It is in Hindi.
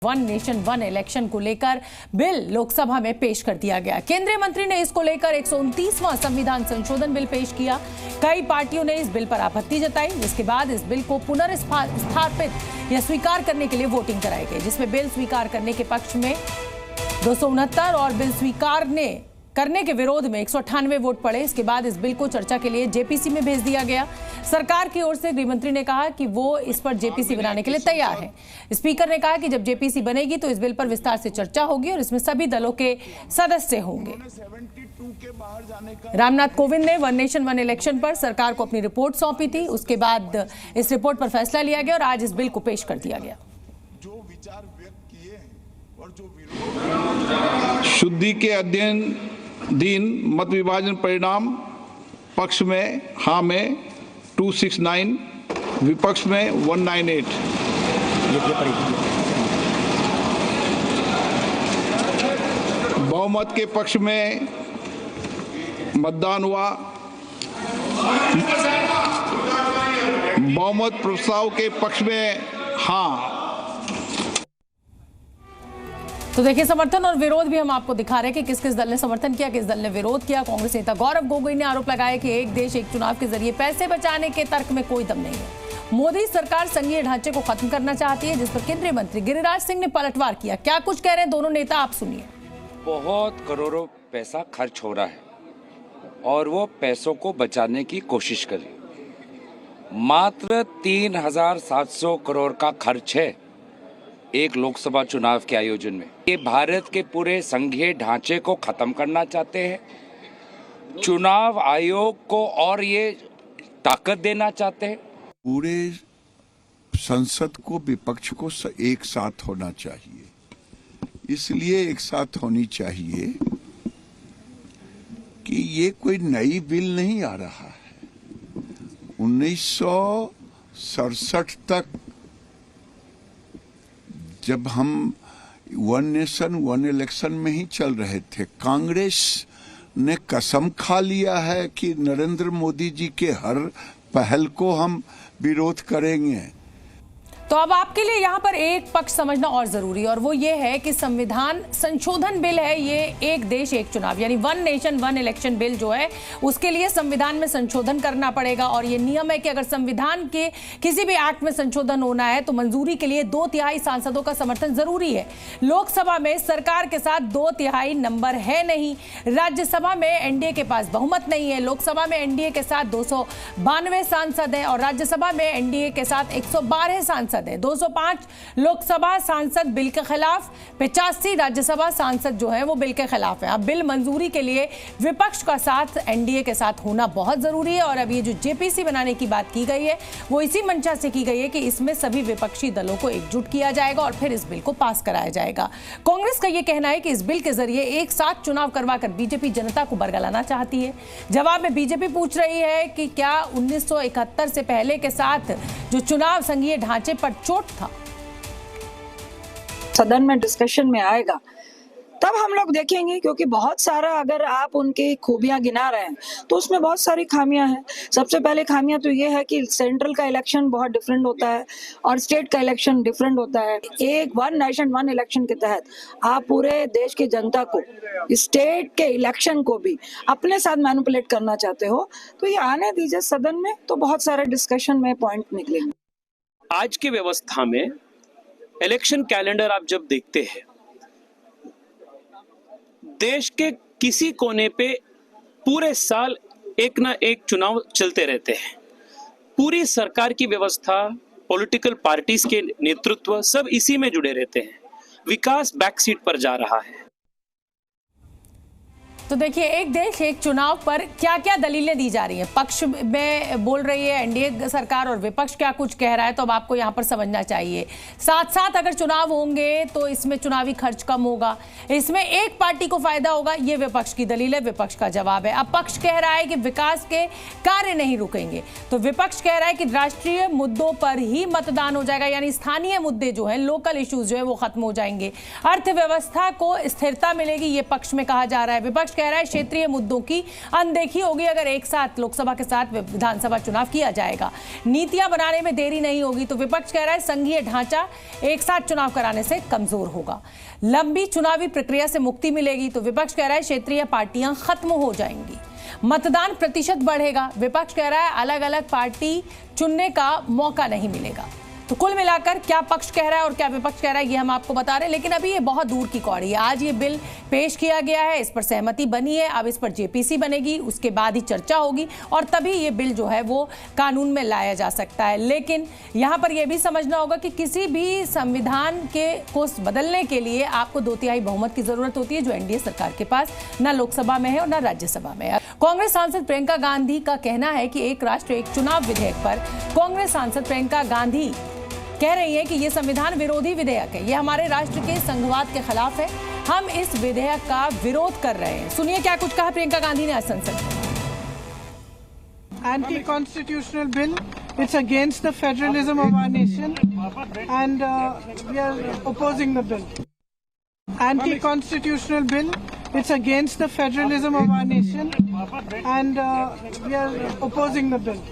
वन नेशन वन इलेक्शन को लेकर बिल लोकसभा में पेश कर दिया गया। केंद्रीय मंत्री ने इसको लेकर 129वां संविधान संशोधन बिल पेश किया। कई पार्टियों ने इस बिल पर आपत्ति जताई, जिसके बाद इस बिल को पुनर्स्थापित या स्वीकार करने के लिए वोटिंग कराई गई, जिसमें बिल स्वीकार करने के पक्ष में 269 और बिल स्वीकार करने के विरोध में 198 वोट पड़े। इसके बाद इस बिल को चर्चा के लिए जेपीसी में भेज दिया गया। सरकार की ओर से गृह मंत्री ने कहा कि वो इस पर जेपीसी बनाने के लिए तैयार है। स्पीकर ने कहा कि जब जेपीसी बनेगी तो इस बिल पर विस्तार से चर्चा होगी और इसमें सभी दलों के सदस्य होंगे। रामनाथ कोविंद ने वन नेशन वन इलेक्शन पर सरकार को अपनी रिपोर्ट सौंपी थी। उसके बाद इस रिपोर्ट पर फैसला लिया गया और आज इस बिल को पेश कर दिया गया। जो विचार व्यक्त किए और जो शुद्धि के अध्ययन दिन मत विभाजन परिणाम पक्ष में हाँ में 269, विपक्ष में 198। बहुमत के पक्ष में मतदान हुआ। बहुमत प्रस्ताव के पक्ष में हाँ। तो देखिए, समर्थन और विरोध भी हम आपको दिखा रहे हैं कि किस किस दल ने समर्थन किया, किस दल ने विरोध किया। कांग्रेस नेता गौरव गोगोई ने आरोप लगाया कि एक देश एक चुनाव के जरिए पैसे बचाने के तर्क में कोई दम नहीं है। मोदी सरकार संघीय ढांचे को खत्म करना चाहती है, जिस पर केंद्रीय मंत्री गिरिराज सिंह ने पलटवार किया। क्या कुछ कह रहे हैं दोनों नेता, आप सुनिए। बहुत करोड़ों पैसा खर्च हो रहा है और वो पैसों को बचाने की कोशिश कर रही। मात्र 3700 करोड़ का खर्च है एक लोकसभा चुनाव के आयोजन में। ये भारत के पूरे संघीय ढांचे को खत्म करना चाहते हैं, चुनाव आयोग को और ये ताकत देना चाहते हैं। पूरे संसद को, विपक्ष को एक साथ होना चाहिए। इसलिए एक साथ होनी चाहिए कि ये कोई नई बिल नहीं आ रहा है। 1967 तक जब हम वन नेशन वन इलेक्शन में ही चल रहे थे, कांग्रेस ने कसम खा लिया है कि नरेंद्र मोदी जी के हर पहल को हम विरोध करेंगे। तो अब आपके लिए यहाँ पर एक पक्ष समझना और जरूरी है, और वो ये है कि संविधान संशोधन बिल है ये एक देश एक चुनाव, यानी one nation one election bill जो है उसके लिए संविधान में संशोधन करना पड़ेगा। और ये नियम है कि अगर संविधान के किसी भी एक्ट में संशोधन होना है तो मंजूरी के लिए 2/3 सांसदों का समर्थन जरूरी है। लोकसभा में सरकार के साथ 2/3 नंबर है नहीं, राज्यसभा में एनडीए के पास बहुमत नहीं है। लोकसभा में एनडीए के साथ 292 सांसद हैं और राज्यसभा में एनडीए के साथ 112 सांसद है। 205 लोकसभा सांसद बिल के खिलाफ, 85 राज्यसभा सांसद जो है वो बिल के खिलाफ है। अब बिल मंजूरी के लिए विपक्ष का साथ एनडीए के साथ होना बहुत जरूरी है। और अब ये जो जेपीसी बनाने की बात की गई है वो इसी मंशा से की गई है कि इसमें सभी विपक्षी दलों को एकजुट किया जाएगा और फिर इस बिल को पास कराया जाएगा। कांग्रेस का यह कहना है कि इस बिल के जरिए एक साथ चुनाव करवाकर बीजेपी जनता को बरगलाना चाहती है। जवाब में बीजेपी पूछ रही है कि क्या 1971 से पहले के साथ जो चुनाव संघीय ढांचे पर चोट था, सदन में डिस्कशन में आएगा तब हम लोग देखेंगे। क्योंकि बहुत सारा अगर आप उनकी खूबियां गिना रहे हैं तो उसमें बहुत सारी खामियां हैं। सबसे पहले खामियां तो ये है कि सेंट्रल का इलेक्शन बहुत डिफरेंट होता है और स्टेट का इलेक्शन डिफरेंट होता है। एक वन नेशन वन इलेक्शन के तहत आप पूरे देश की जनता को, स्टेट के इलेक्शन को भी अपने साथ मैनिपुलेट करना चाहते हो, तो ये आने दीजिए सदन में, तो बहुत सारे डिस्कशन में पॉइंट निकलेंगे। आज की व्यवस्था में इलेक्शन कैलेंडर आप जब देखते हैं, देश के किसी कोने पे पूरे साल एक ना एक चुनाव चलते रहते हैं। पूरी सरकार की व्यवस्था, पॉलिटिकल पार्टीज के नेतृत्व सब इसी में जुड़े रहते हैं। विकास बैकसीट पर जा रहा है। तो देखिए, एक देश एक चुनाव पर क्या क्या दलीलें दी जा रही हैं। पक्ष में बोल रही है एनडीए सरकार और विपक्ष क्या कुछ कह रहा है, तो अब आपको यहाँ पर समझना चाहिए। साथ साथ अगर चुनाव होंगे तो इसमें चुनावी खर्च कम होगा, इसमें एक पार्टी को फायदा होगा, ये विपक्ष की दलील है, विपक्ष का जवाब है। अब पक्ष कह रहा है कि विकास के कार्य नहीं रुकेंगे, तो विपक्ष कह रहा है कि राष्ट्रीय मुद्दों पर ही मतदान हो जाएगा, यानी स्थानीय मुद्दे जो है, लोकल इश्यूज जो है वो खत्म हो जाएंगे, अर्थव्यवस्था को स्थिरता मिलेगी, ये पक्ष में कहा जा रहा है। विपक्ष कह रहा है क्षेत्रीय मुद्दों की अनदेखी होगी अगर एक साथ लोकसभा के साथ विधानसभा चुनाव किया जाएगा। नीतियां बनाने में देरी नहीं होगी। तो विपक्ष कह रहा है संघीय ढांचा एक साथ चुनाव कराने से कमजोर होगा। लंबी चुनावी प्रक्रिया से मुक्ति मिलेगी। तो विपक्ष कह रहा है क्षेत्रीय पार्टियां खत्म हो जाएंगी। मतदान प्रतिशत बढ़ेगा। विपक्ष कह रहा है अलग अलग पार्टी चुनने का मौका नहीं मिलेगा। तो कुल मिलाकर क्या पक्ष कह रहा है और क्या विपक्ष कह रहा है ये हम आपको बता रहे हैं, लेकिन अभी ये बहुत दूर की कौड़ी है। आज ये बिल पेश किया गया है, इस पर सहमति बनी है, अब इस पर जेपीसी बनेगी, उसके बाद ही चर्चा होगी और तभी ये बिल जो है वो कानून में लाया जा सकता है। लेकिन यहाँ पर यह भी समझना होगा कि किसी भी संविधान को बदलने के लिए आपको 2/3 बहुमत की जरूरत होती है, जो एनडीए सरकार के पास न लोकसभा में है और न राज्यसभा में है। कांग्रेस सांसद प्रियंका गांधी का कहना है कि एक राष्ट्र एक चुनाव विधेयक पर कांग्रेस सांसद प्रियंका गांधी कह रही है कि ये संविधान विरोधी विधेयक है, ये हमारे राष्ट्र के संघवाद के खिलाफ है, हम इस विधेयक का विरोध कर रहे हैं। सुनिए क्या कुछ कहा प्रियंका गांधी ने आज संसद में। Anti-constitutional bill. It's against the federalism of our nation, and we are opposing the bill. Anti-constitutional bill. It's against the federalism of our nation, and we are opposing the bill.